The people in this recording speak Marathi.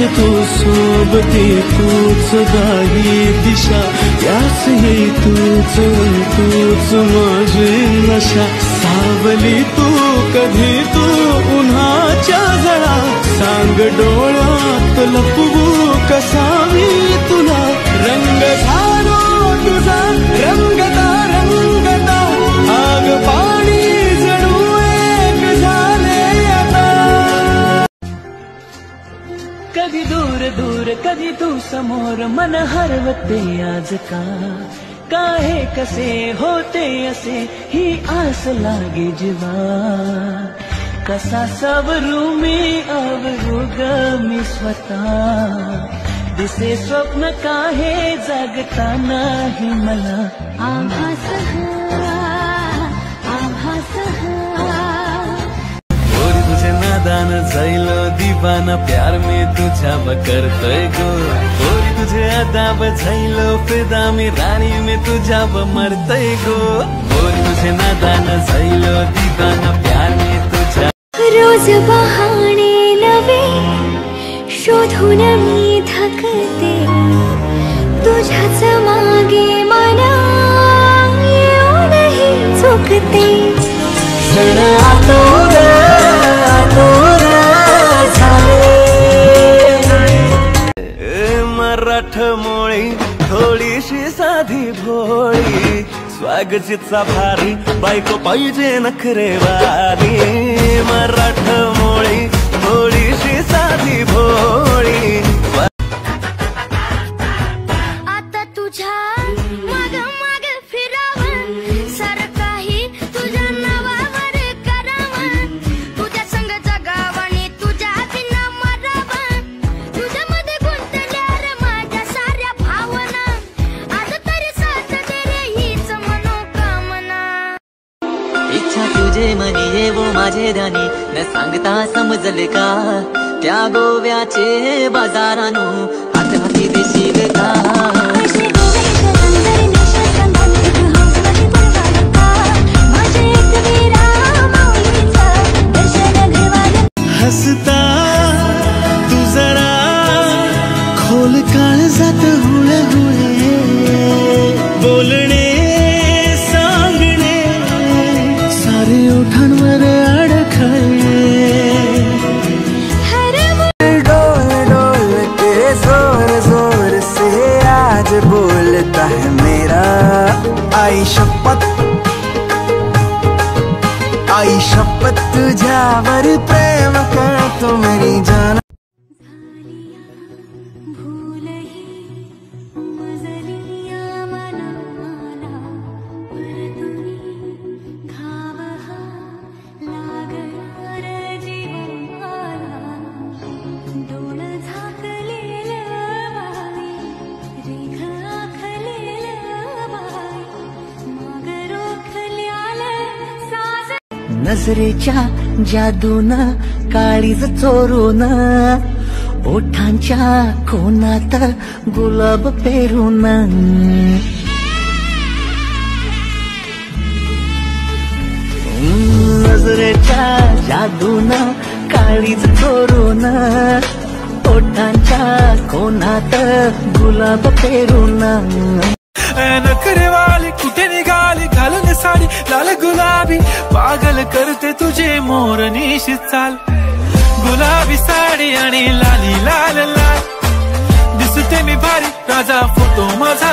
तू सोबती, तूच गाही दिशा, त्यास येई तूच माझी नशा। सावली तू कधी तू उन्हाच्या झळा, सांग डोळ्यात लपवू कसावी तुला। रंग झालो तुझा रंगता रंगता, आग पाणी जणू एक झाले आता। कधी दूर दूर कधी तू समोर, मन हरवते आज का हे कसे होते असे, ही आस लागे जीवा। कसा सवरू मी अवरू ग मी स्वतः, दिसे स्वप्न काहे जगता नाही मला। आभास गोरी तुझे नादान जाइलो दीवाना, प्यार में तुझा करतोय गो। गोरी तुझे अदाब जाइलो फिदा, मी रानी में तुझा मरतोय गो। गोरी तुझे नादान जाइलो दीवाना, प्यार में तुझा। रोज बहाणे नवे शोधून मी थकते, तुझ्याच मागे मना येऊनही चुकते। क्षण आतुर झाले, मराठ मोळी थोडीशी साधी भोळी, स्वागतीचा भारी बायको पाहिजे नखरेवाली। मराठ मोळी थोडीशी साधी भोळी, आता तुझ्या माग माग फिरावं, सार काही तुझ्या नावावर करावं। तुझ्या संग जगावं तुझ्या बिना मरावं, तुझ्या मध्ये गुंतल्या माझ्या साऱ्या भावना। आज तरी साथ दे रे हीच मनोकामना। इच्छा तुझे मनी येवो माझे ध्यानी, न सांगता समजले का त्या गोव्याचे बाजारानो हात हाती देशील का। हसता तू जरा खोल काळजात हुळे हुळे, बोलणे सांगणे सारे ओठांवर अडखळे। डोल डोल के जोर जोर से आज बोलता है मेरा। आई शपथ तुझ्यावर प्रेम करतो मेरी जान। नजरेच्या जादून काळीज चोरून, ओठांच्या कोणात गुलाब पेरून। नजरेच्या जादून काळीज चोरून, ओठांच्या कोणात गुलाब पेरून। नखरेवाली कुठे निघाली घालून साडी लाल गुलाबी, पागल करते तुझे मोरनीशी चाल। गुलाबी साडी आणि लाली लाल लाल, दिसते मी भारी राजा फोटो माझा।